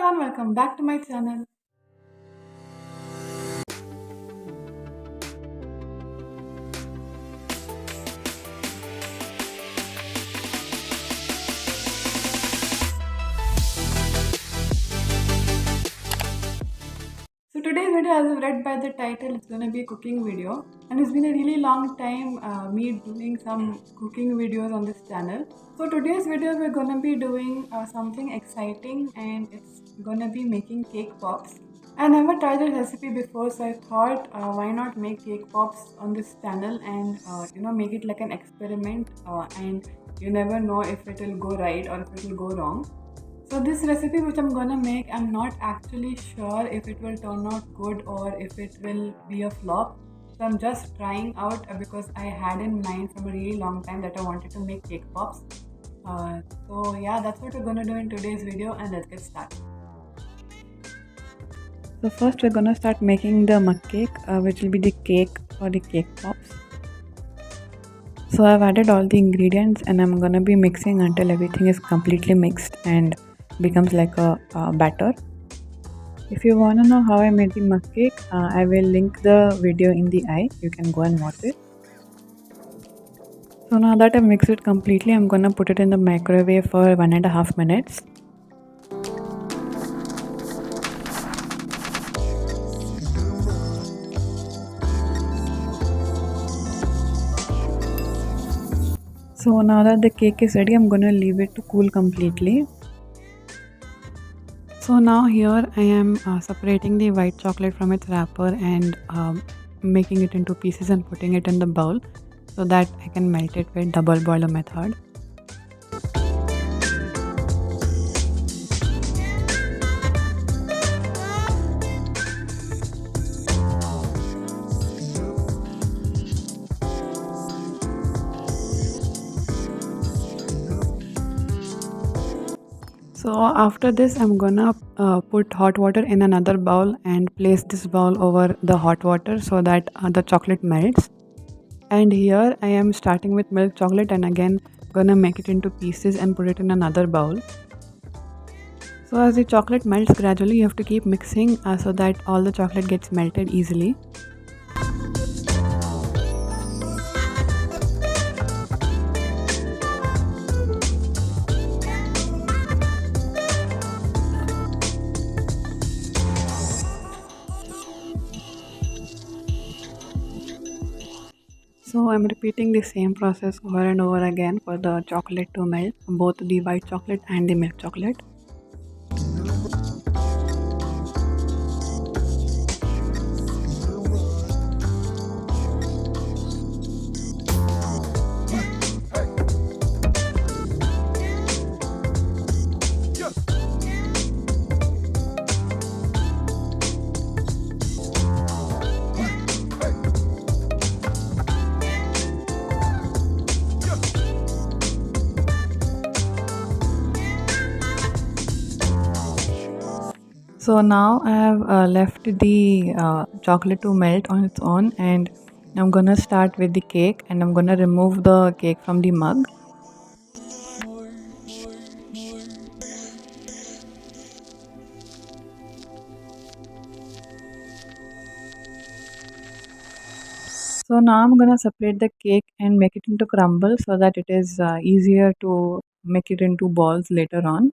everyone, welcome back to my channel. So today's video, as I've read by the title, it's gonna be a cooking video, and it's been a really long time me doing some cooking videos on this channel. So today's video, we're gonna be doing something exciting, and it's gonna be making cake pops. I never tried this recipe before, so I thought, why not make cake pops on this channel and make it like an experiment. And you never know if it will go right or if it will go wrong. So this recipe which I'm gonna make, I'm not actually sure if it will turn out good or if it will be a flop. So I'm just trying out because I had in mind from a really long time that I wanted to make cake pops. So yeah, that's what we're gonna do in today's video, and let's get started. So first we're gonna start making the mug cake, which will be the cake for the cake pops. So I've added all the ingredients and I'm gonna be mixing until everything is completely mixed and becomes like a batter. If you wanna know how I made the mug cake, I will link the video in the eye. You can go and watch it. So now that I've mixed it completely, I'm gonna put it in the microwave for 1.5 minutes. So now that the cake is ready, I'm gonna leave it to cool completely. So now here I am separating the white chocolate from its wrapper and making it into pieces and putting it in the bowl so that I can melt it with double boiler method. So after this, I'm gonna put hot water in another bowl and place this bowl over the hot water so that the chocolate melts. And here I am starting with milk chocolate and again gonna make it into pieces and put it in another bowl. So as the chocolate melts gradually, you have to keep mixing so that all the chocolate gets melted easily. So I'm repeating the same process over and over again for the chocolate to melt, both the white chocolate and the milk chocolate. So now I have left the chocolate to melt on its own, and I'm gonna start with the cake and I'm gonna remove the cake from the mug. So now I'm gonna separate the cake and make it into crumble so that it is easier to make it into balls later on.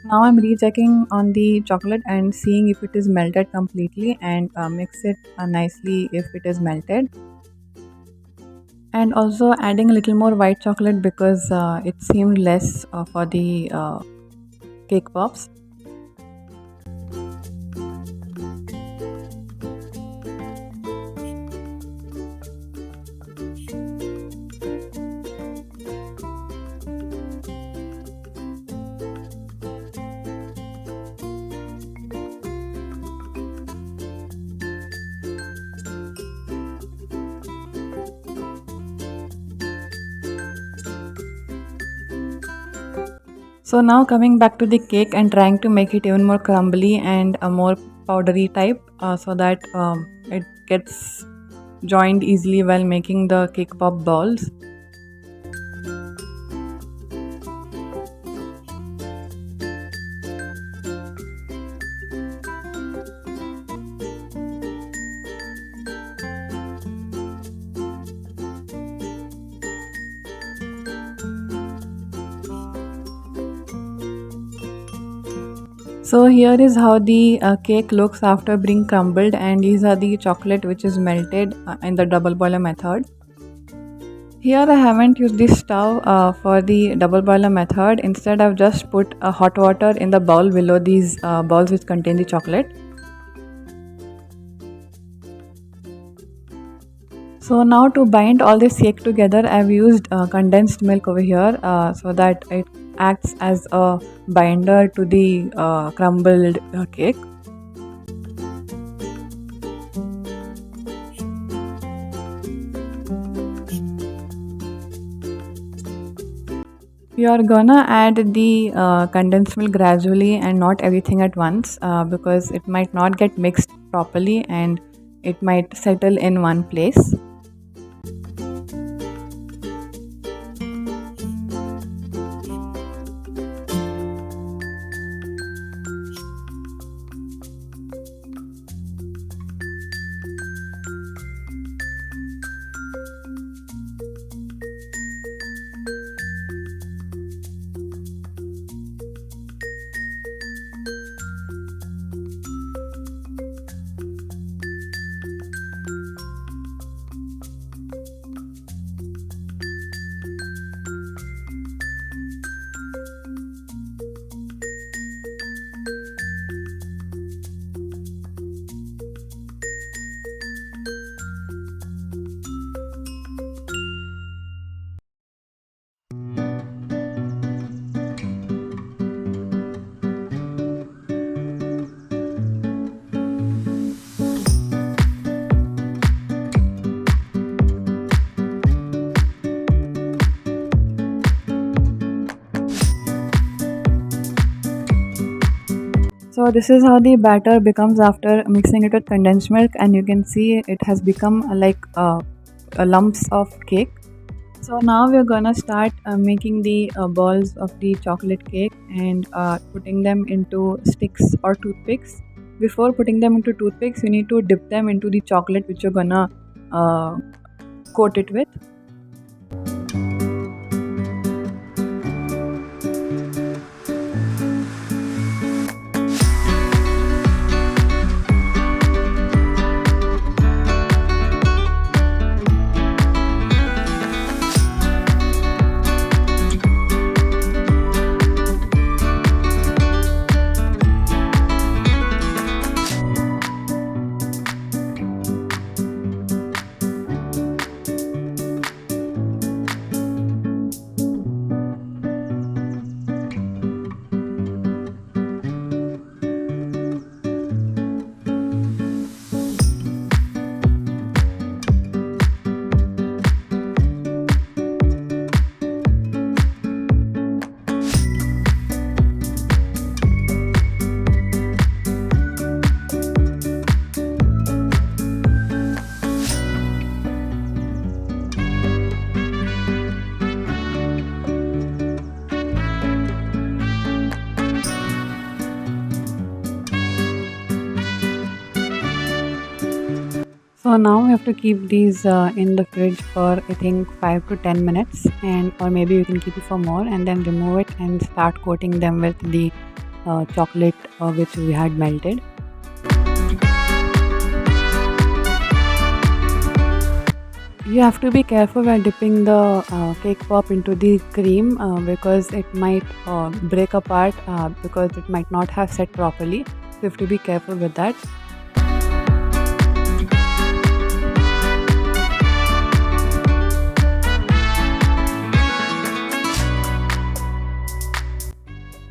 Now I'm rechecking on the chocolate and seeing if it is melted completely and mix it nicely if it is melted. And also adding a little more white chocolate because it seemed less for the cake pops. So now coming back to the cake and trying to make it even more crumbly and a more powdery type, so that it gets joined easily while making the cake pop balls. So here is how the cake looks after being crumbled, and these are the chocolate which is melted in the double boiler method. Here I haven't used this stove for the double boiler method. Instead I've just put hot water in the bowl below these balls which contain the chocolate. So now to bind all this cake together, I've used condensed milk over here, so that it acts as a binder to the crumbled cake. You're gonna add the condensed milk gradually and not everything at once, because it might not get mixed properly and it might settle in one place. So this is how the batter becomes after mixing it with condensed milk, and you can see it has become like lumps of cake. So now we're gonna start making the balls of the chocolate cake and putting them into sticks or toothpicks. Before putting them into toothpicks, you need to dip them into the chocolate which you're gonna uh, coat it with. So now we have to keep these in the fridge for I think 5 to 10 minutes, and or maybe you can keep it for more and then remove it and start coating them with the chocolate which we had melted. You have to be careful while dipping the cake pop into the cream, because it might break apart, because it might not have set properly. So you have to be careful with that.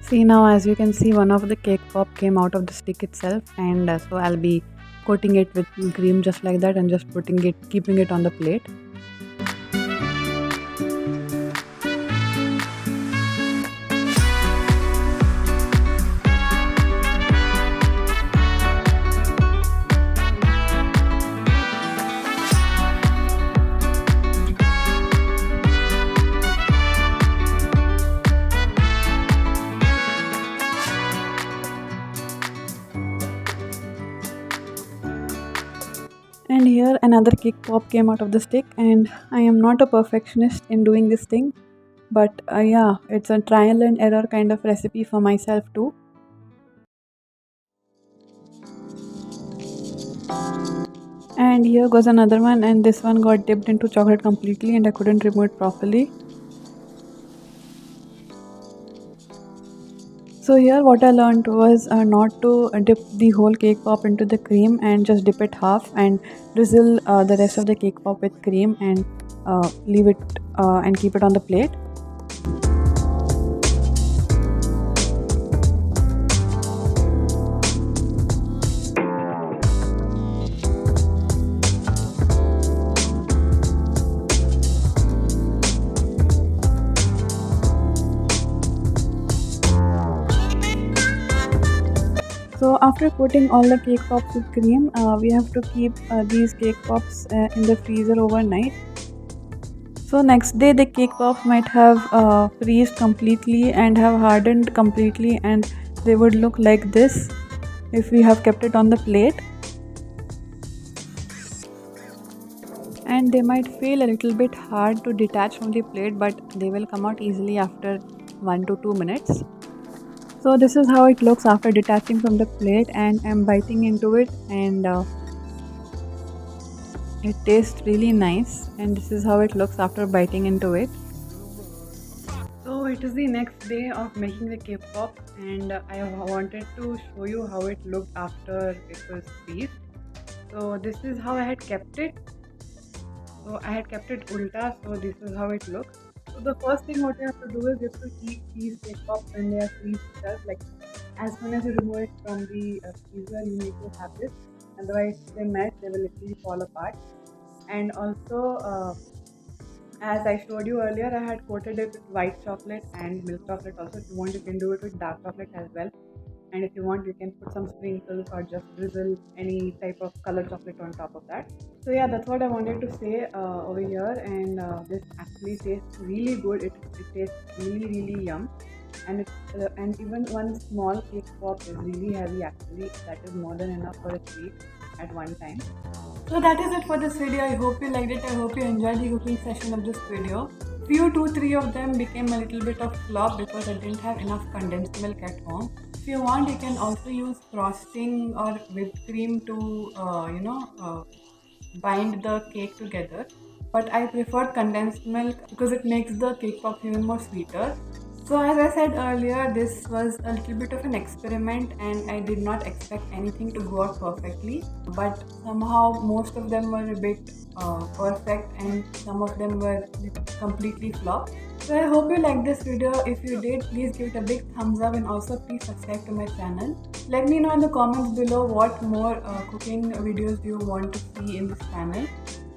See, now as you can see, one of the cake pop came out of the stick itself, and so I'll be coating it with cream just like that and just keeping it on the plate. And here another cake pop came out of the stick, and I am not a perfectionist in doing this thing, but yeah, it's a trial and error kind of recipe for myself too. And here goes another one, and this one got dipped into chocolate completely and I couldn't remove it properly. So here what I learned was not to dip the whole cake pop into the cream and just dip it half and drizzle the rest of the cake pop with cream and leave it and keep it on the plate. So after coating all the cake pops with cream, we have to keep these cake pops in the freezer overnight. So next day the cake pops might have freezed completely and have hardened completely, and they would look like this if we have kept it on the plate. And they might feel a little bit hard to detach from the plate, but they will come out easily after 1 to 2 minutes. So this is how it looks after detaching from the plate, and I'm biting into it, and it tastes really nice. And this is how it looks after biting into it. So it is the next day of making the cake pop, and I wanted to show you how it looked after it was freezed. So this is how I had kept it. So I had kept it ulta, so this is how it looks. So the first thing what you have to do is you have to keep these cake pops when they are freezed itself. Like as soon as you remove it from the freezer, you need to have this. Otherwise, they melt, they will literally fall apart. And also, as I showed you earlier, I had coated it with white chocolate and milk chocolate also. If you want, you can do it with dark chocolate as well. And if you want, you can put some sprinkles or just drizzle any type of color chocolate on top of that. So yeah, that's what I wanted to say over here, and this actually tastes really good. It tastes really yum, and even one small cake pop is really heavy actually. That is more than enough for a treat at one time. So that is it for this video. I hope you liked it. I hope you enjoyed the cooking session of this video. Few 2-3 of them became a little bit of flop because I didn't have enough condensed milk at home. If you want, you can also use frosting or whipped cream to bind the cake together. But I preferred condensed milk because it makes the cake pop even more sweeter. So as I said earlier, this was a little bit of an experiment and I did not expect anything to go out perfectly. But somehow most of them were a bit perfect and some of them were completely flop. So I hope you liked this video. If you did, please give it a big thumbs up and also please subscribe to my channel. Let me know in the comments below what more cooking videos you want to see in this channel.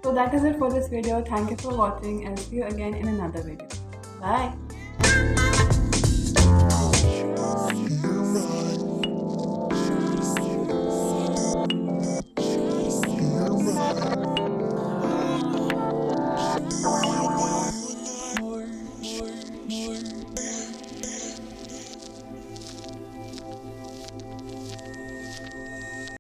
So that is it for this video. Thank you for watching and see you again in another video. Bye.